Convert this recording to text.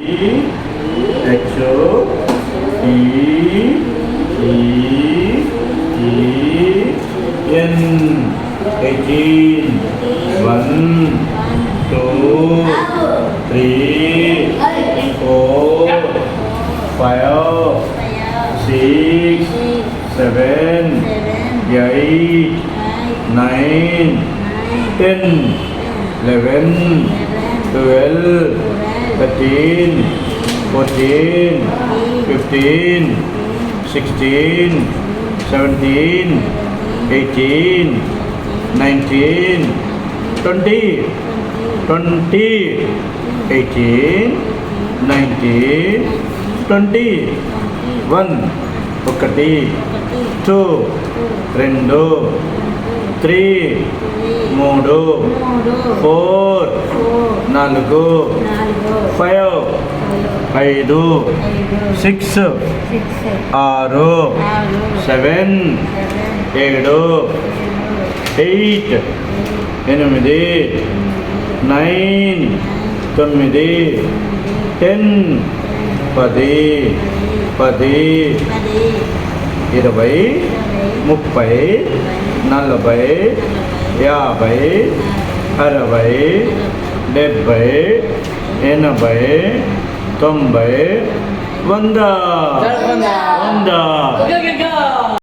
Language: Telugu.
H E E E N 18 1 2 3 4 5 6 7 8 9 10 11 12 13 14 15 16 17 18 19 20 20 18 19 20 1 ఒకటి 2 2 3 3 4 4 5 5 6 6 7 7 8 8 9 9 10 10 10 20 30 40 50 60 70 80 90 100 100